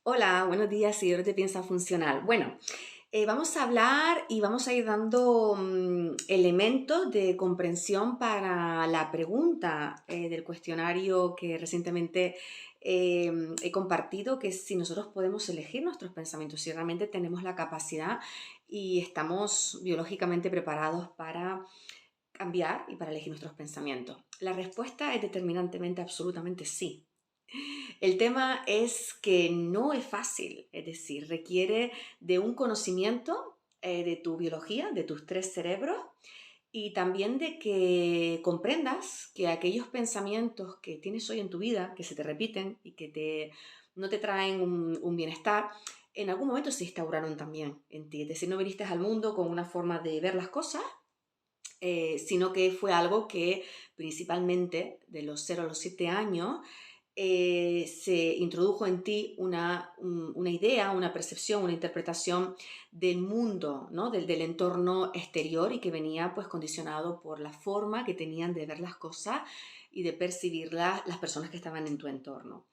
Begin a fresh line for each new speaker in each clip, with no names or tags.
Hola, buenos días, seguidores de Piensa Funcional. Bueno, vamos a hablar y vamos a ir dando elementos de comprensión para la pregunta del cuestionario que recientemente he compartido, que es si nosotros podemos elegir nuestros pensamientos, si realmente tenemos la capacidad y estamos biológicamente preparados para cambiar y para elegir nuestros pensamientos. La respuesta es determinantemente, absolutamente sí. El tema es que no es fácil, es decir, requiere de un conocimiento de tu biología, de tus tres cerebros, y también de que comprendas que aquellos pensamientos que tienes hoy en tu vida, que se te repiten y que no te traen un bienestar, en algún momento se instauraron también en ti. Es decir, no viniste al mundo con una forma de ver las cosas, sino que fue algo que principalmente de los 0 a los 7 años se introdujo en ti una idea, una percepción, una interpretación del mundo, ¿no? Del entorno exterior y que venía pues condicionado por la forma que tenían de ver las cosas y de percibirlas las personas que estaban en tu entorno.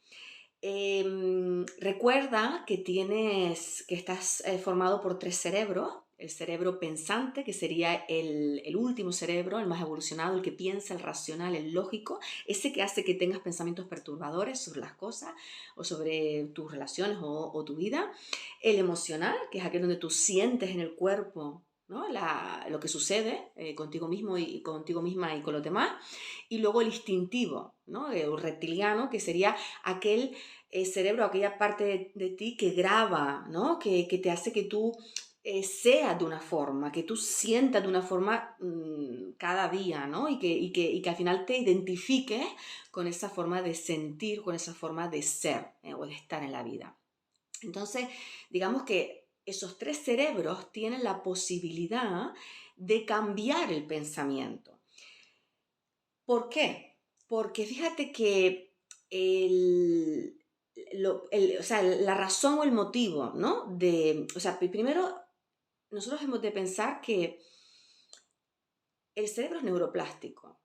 Recuerda que estás formado por tres cerebros. El cerebro pensante, que sería el último cerebro, el más evolucionado, el que piensa, el racional, el lógico, ese que hace que tengas pensamientos perturbadores sobre las cosas o sobre tus relaciones o tu vida. El emocional, que es aquel donde tú sientes en el cuerpo, ¿no? Lo que sucede contigo mismo y contigo misma y con los demás. Y luego el instintivo, ¿no? El reptiliano, que sería aquel cerebro, aquella parte de ti que graba, ¿no? Que te hace que tú seas de una forma, que tú sientas de una forma cada día, ¿no? Y que al final te identifiques con esa forma de sentir, con esa forma de ser o de estar en la vida. Entonces, digamos que esos tres cerebros tienen la posibilidad de cambiar el pensamiento. ¿Por qué? Porque fíjate que el, o sea, la razón o el motivo, ¿no? O sea, primero nosotros hemos de pensar que el cerebro es neuroplástico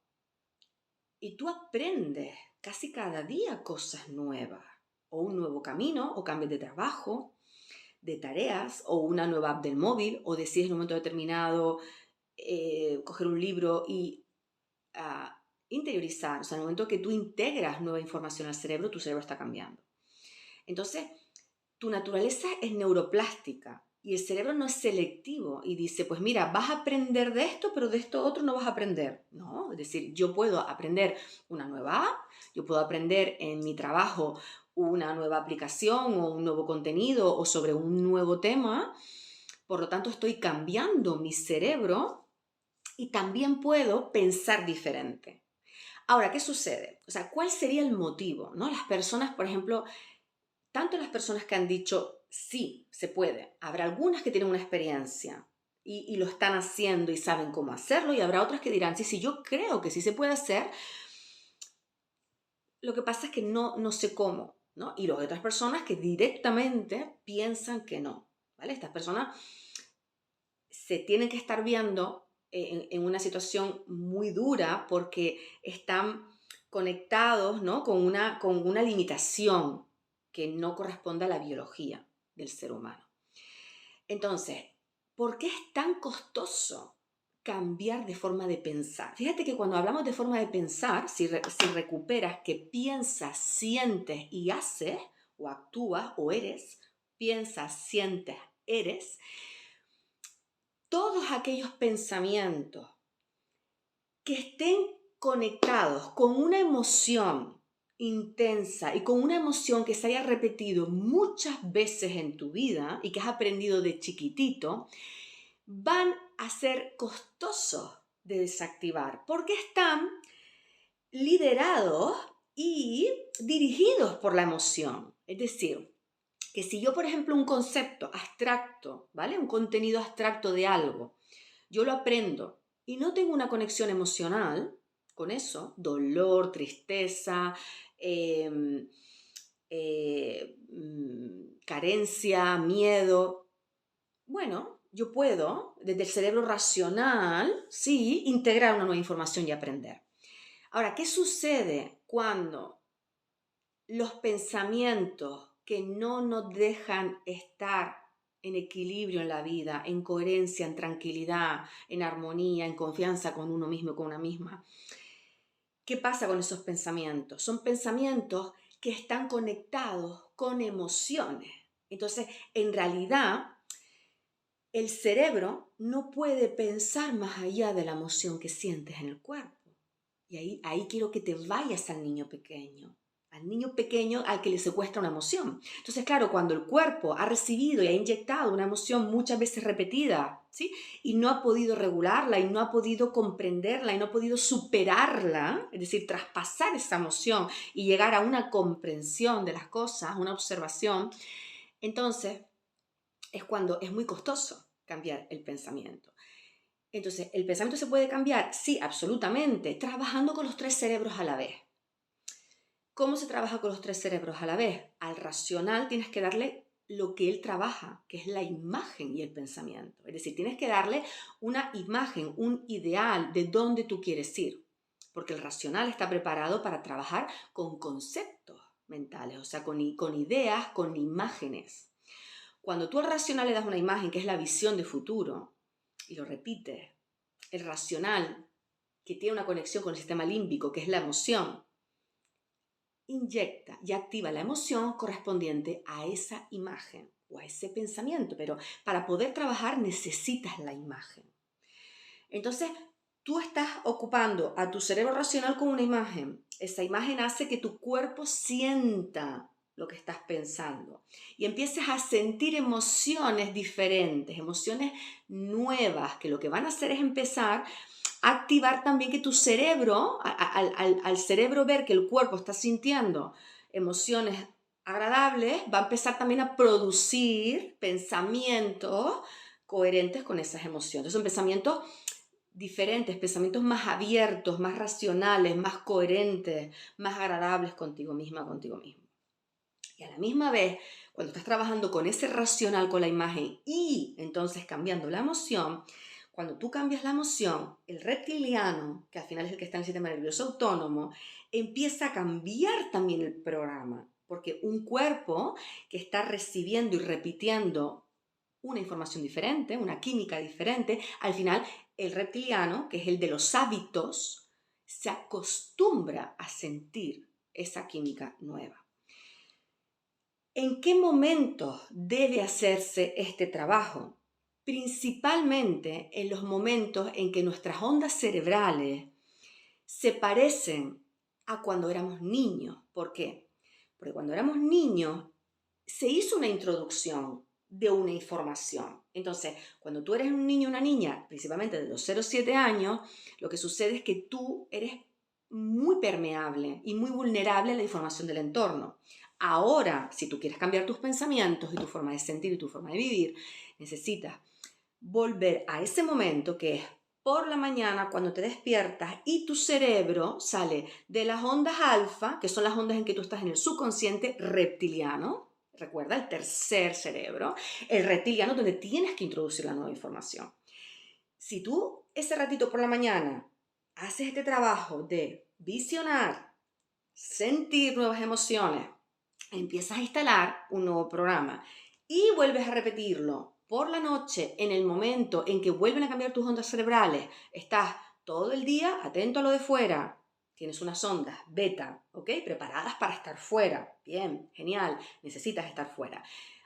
y tú aprendes casi cada día cosas nuevas, o un nuevo camino, o cambios de trabajo, de tareas, o una nueva app del móvil, o decides en un momento determinado coger un libro y interiorizar. O sea, en el momento que tú integras nueva información al cerebro, tu cerebro está cambiando. Entonces, tu naturaleza es neuroplástica y el cerebro no es selectivo y dice, pues mira, vas a aprender de esto, pero de esto otro no vas a aprender. No, es decir, yo puedo aprender una nueva app, yo puedo aprender en mi trabajo una nueva aplicación o un nuevo contenido o sobre un nuevo tema, por lo tanto estoy cambiando mi cerebro y también puedo pensar diferente. Ahora, ¿qué sucede? O sea, ¿cuál sería el motivo? ¿No? Las personas, por ejemplo, tanto las personas que han dicho sí, se puede, habrá algunas que tienen una experiencia y lo están haciendo y saben cómo hacerlo, y habrá otras que dirán, sí, sí, yo creo que sí se puede hacer, lo que pasa es que no sé cómo, ¿no? Y luego hay otras personas que directamente piensan que no, ¿vale? Estas personas se tienen que estar viendo en una situación muy dura porque están conectados, ¿no? con una limitación que no corresponde a la biología del ser humano. Entonces, ¿por qué es tan costoso cambiar de forma de pensar? Fíjate que cuando hablamos de forma de pensar, si recuperas que piensas, sientes y haces, o actúas o eres, piensas, sientes, eres, todos aquellos pensamientos que estén conectados con una emoción intensa y con una emoción que se haya repetido muchas veces en tu vida y que has aprendido de chiquitito, van a ser costosos de desactivar porque están liderados y dirigidos por la emoción. Es decir, que si yo, por ejemplo, un concepto abstracto, ¿vale? Un contenido abstracto de algo, yo lo aprendo y no tengo una conexión emocional con eso, dolor, tristeza, carencia, miedo, bueno, yo puedo, desde el cerebro racional, sí, integrar una nueva información y aprender. Ahora, ¿qué sucede cuando los pensamientos que no nos dejan estar en equilibrio en la vida, en coherencia, en tranquilidad, en armonía, en confianza con uno mismo y con una misma. ¿Qué pasa con esos pensamientos? Son pensamientos que están conectados con emociones. Entonces, en realidad, el cerebro no puede pensar más allá de la emoción que sientes en el cuerpo. Y ahí quiero que te vayas al niño pequeño al que le secuestra una emoción. Entonces, claro, cuando el cuerpo ha recibido y ha inyectado una emoción muchas veces repetida, ¿sí? Y no ha podido regularla y no ha podido comprenderla y no ha podido superarla, es decir, traspasar esa emoción y llegar a una comprensión de las cosas, una observación, entonces es cuando es muy costoso cambiar el pensamiento. Entonces, ¿el pensamiento se puede cambiar? Sí, absolutamente, trabajando con los tres cerebros a la vez. ¿Cómo se trabaja con los tres cerebros a la vez? Al racional tienes que darle lo que él trabaja, que es la imagen y el pensamiento. Es decir, tienes que darle una imagen, un ideal de dónde tú quieres ir. Porque el racional está preparado para trabajar con conceptos mentales, o sea, con ideas, con imágenes. Cuando tú al racional le das una imagen, que es la visión de futuro, y lo repites, el racional, que tiene una conexión con el sistema límbico, que es la emoción, inyecta y activa la emoción correspondiente a esa imagen o a ese pensamiento, pero para poder trabajar necesitas la imagen. Entonces, tú estás ocupando a tu cerebro racional con una imagen. Esa imagen hace que tu cuerpo sienta lo que estás pensando y empieces a sentir emociones diferentes, emociones nuevas, que lo que van a hacer es empezar a activar también que tu cerebro, al cerebro ver que el cuerpo está sintiendo emociones agradables, va a empezar también a producir pensamientos coherentes con esas emociones. Son pensamientos diferentes, pensamientos más abiertos, más racionales, más coherentes, más agradables contigo misma, contigo mismo. Y a la misma vez, cuando estás trabajando con ese racional, con la imagen y entonces cambiando la emoción, cuando tú cambias la emoción, el reptiliano, que al final es el que está en el sistema nervioso autónomo, empieza a cambiar también el programa, porque un cuerpo que está recibiendo y repitiendo una información diferente, una química diferente, al final el reptiliano, que es el de los hábitos, se acostumbra a sentir esa química nueva. ¿En qué momento debe hacerse este trabajo? Principalmente en los momentos en que nuestras ondas cerebrales se parecen a cuando éramos niños. ¿Por qué? Porque cuando éramos niños se hizo una introducción de una información. Entonces, cuando tú eres un niño o una niña, principalmente de los 0 a 7 años, lo que sucede es que tú eres muy permeable y muy vulnerable a la información del entorno. Ahora, si tú quieres cambiar tus pensamientos y tu forma de sentir y tu forma de vivir, necesitas volver a ese momento que es por la mañana cuando te despiertas y tu cerebro sale de las ondas alfa, que son las ondas en que tú estás en el subconsciente reptiliano. Recuerda, el tercer cerebro, el reptiliano, donde tienes que introducir la nueva información. Si tú ese ratito por la mañana haces este trabajo de visionar, sentir nuevas emociones, empiezas a instalar un nuevo programa y vuelves a repetirlo por la noche, en el momento en que vuelven a cambiar tus ondas cerebrales, estás todo el día atento a lo de fuera, tienes unas ondas beta, ¿ok? Preparadas para estar fuera. Bien, genial, necesitas estar fuera.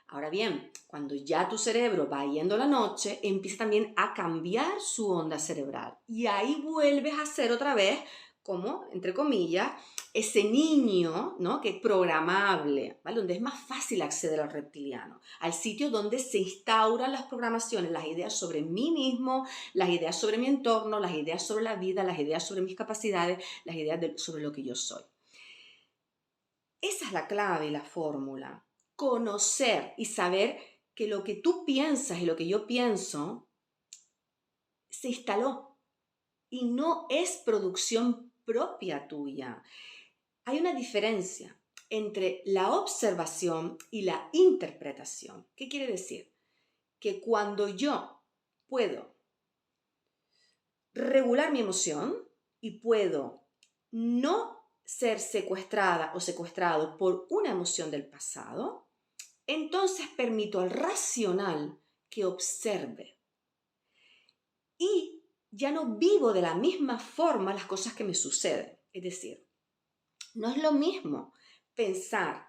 Ahora bien, cuando ya tu cerebro va yendo la noche, empieza también a cambiar su onda cerebral. Y ahí vuelves a hacer otra vez, como, entre comillas, ese niño, ¿no? Que es programable, ¿vale? Donde es más fácil acceder al reptiliano, al sitio donde se instauran las programaciones, las ideas sobre mí mismo, las ideas sobre mi entorno, las ideas sobre la vida, las ideas sobre mis capacidades, las ideas sobre lo que yo soy. Esa es la clave y la fórmula. Conocer y saber que lo que tú piensas y lo que yo pienso se instaló y no es producción propia tuya. Hay una diferencia entre la observación y la interpretación. ¿Qué quiere decir? Que cuando yo puedo regular mi emoción y puedo no ser secuestrada o secuestrado por una emoción del pasado, entonces permito al racional que observe. Y ya no vivo de la misma forma las cosas que me suceden. Es decir, no es lo mismo pensar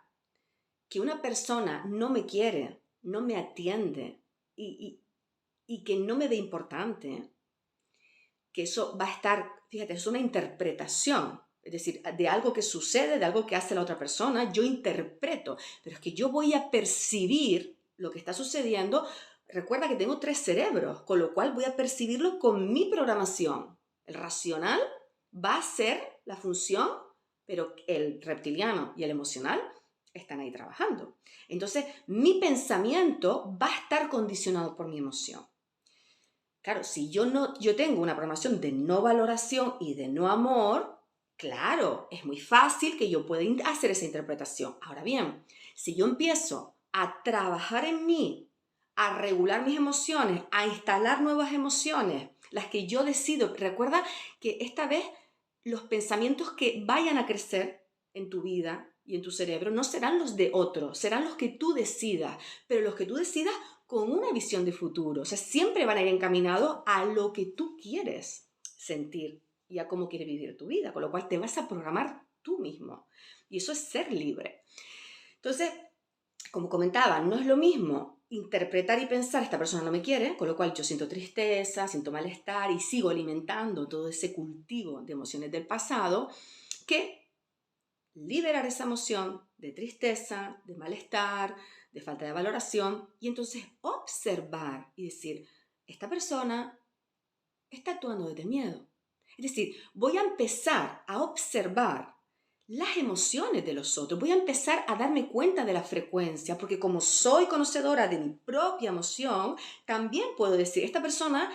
que una persona no me quiere, no me atiende y que no me ve importante, que eso va a estar, fíjate, es una interpretación. Es decir, de algo que sucede, de algo que hace la otra persona, yo interpreto, pero es que yo voy a percibir lo que está sucediendo. Recuerda que tengo 3 cerebros, con lo cual voy a percibirlo con mi programación. El racional va a ser la función, pero el reptiliano y el emocional están ahí trabajando. Entonces, mi pensamiento va a estar condicionado por mi emoción. Claro, si yo tengo una programación de no valoración y de no amor, claro, es muy fácil que yo pueda hacer esa interpretación. Ahora bien, si yo empiezo a trabajar en mí, a regular mis emociones, a instalar nuevas emociones, las que yo decido, recuerda que esta vez los pensamientos que vayan a crecer en tu vida y en tu cerebro no serán los de otros, serán los que tú decidas, pero los que tú decidas con una visión de futuro. O sea, siempre van a ir encaminados a lo que tú quieres sentir y a cómo quieres vivir tu vida, con lo cual te vas a programar tú mismo. Y eso es ser libre. Entonces, como comentaba, no es lo mismo interpretar y pensar, esta persona no me quiere, con lo cual yo siento tristeza, siento malestar y sigo alimentando todo ese cultivo de emociones del pasado, que liberar esa emoción de tristeza, de malestar, de falta de valoración, y entonces observar y decir, esta persona está actuando desde miedo. Es decir, voy a empezar a observar las emociones de los otros, voy a empezar a darme cuenta de la frecuencia, porque como soy conocedora de mi propia emoción, también puedo decir, esta persona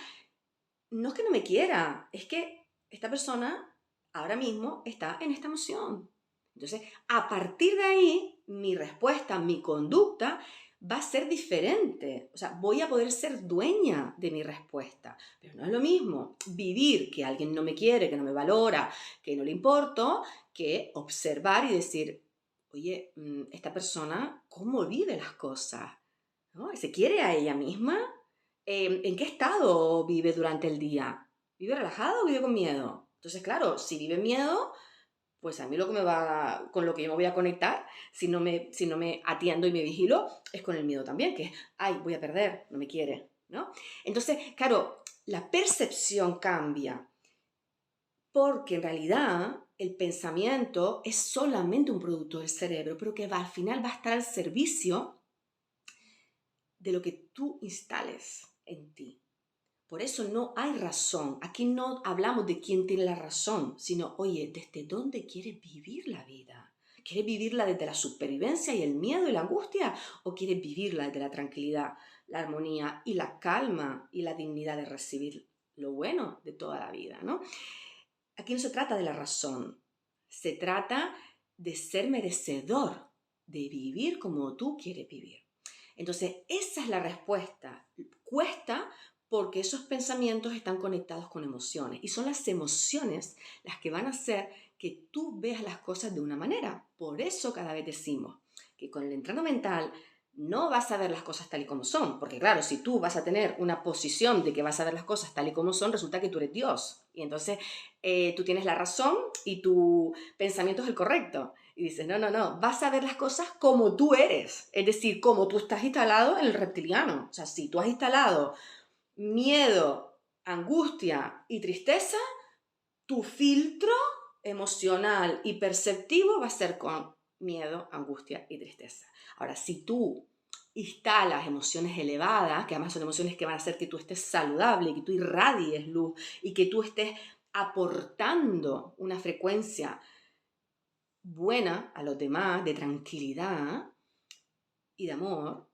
no es que no me quiera, es que esta persona ahora mismo está en esta emoción. Entonces, a partir de ahí, mi respuesta, mi conducta va a ser diferente. O sea, voy a poder ser dueña de mi respuesta. Pero no es lo mismo vivir que alguien no me quiere, que no me valora, que no le importo, que observar y decir, oye, esta persona, ¿cómo vive las cosas? ¿No? ¿Se quiere a ella misma? ¿En qué estado vive durante el día? ¿Vive relajado o vive con miedo? Entonces, claro, si vive miedo, pues a mí con lo que yo me voy a conectar, si no me atiendo y me vigilo, es con el miedo también, que es, ay, voy a perder, no me quiere, ¿no? Entonces, claro, la percepción cambia, porque en realidad el pensamiento es solamente un producto del cerebro, pero que al final va a estar al servicio de lo que tú instales en ti. Por eso no hay razón. Aquí no hablamos de quién tiene la razón, sino, oye, ¿desde dónde quieres vivir la vida? ¿Quieres vivirla desde la supervivencia y el miedo y la angustia? ¿O quieres vivirla desde la tranquilidad, la armonía y la calma y la dignidad de recibir lo bueno de toda la vida, ¿no? Aquí no se trata de la razón. Se trata de ser merecedor, de vivir como tú quieres vivir. Entonces, esa es la respuesta. Cuesta porque esos pensamientos están conectados con emociones y son las emociones las que van a hacer que tú veas las cosas de una manera. Por eso cada vez decimos que con el entreno mental no vas a ver las cosas tal y como son, porque claro, si tú vas a tener una posición de que vas a ver las cosas tal y como son, resulta que tú eres Dios y entonces tú tienes la razón y tu pensamiento es el correcto. Y dices, no, no, no, vas a ver las cosas como tú eres, es decir, como tú estás instalado en el reptiliano. O sea, si tú has instalado miedo, angustia y tristeza, tu filtro emocional y perceptivo va a ser con miedo, angustia y tristeza. Ahora, si tú instalas emociones elevadas, que además son emociones que van a hacer que tú estés saludable, que tú irradies luz y que tú estés aportando una frecuencia buena a los demás, de tranquilidad y de amor,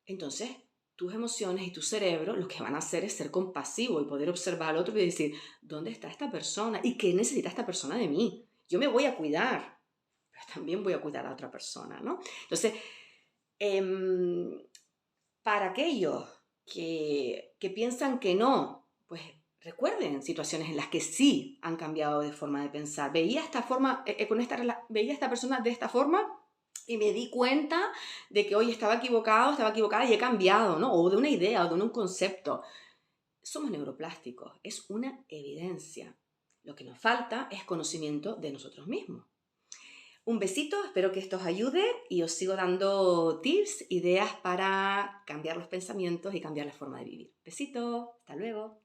entonces tus emociones y tu cerebro lo que van a hacer es ser compasivo y poder observar al otro y decir, ¿dónde está esta persona? ¿Y qué necesita esta persona de mí? Yo me voy a cuidar, pero también voy a cuidar a otra persona, ¿no? Entonces, para aquellos que piensan que no, pues recuerden situaciones en las que sí han cambiado de forma de pensar. Veía esta persona de esta forma Y me di cuenta de que hoy estaba equivocado, estaba equivocada y he cambiado, ¿no? O de una idea, o de un concepto. Somos neuroplásticos, es una evidencia. Lo que nos falta es conocimiento de nosotros mismos. Un besito, espero que esto os ayude y os sigo dando tips, ideas para cambiar los pensamientos y cambiar la forma de vivir. Besito, hasta luego.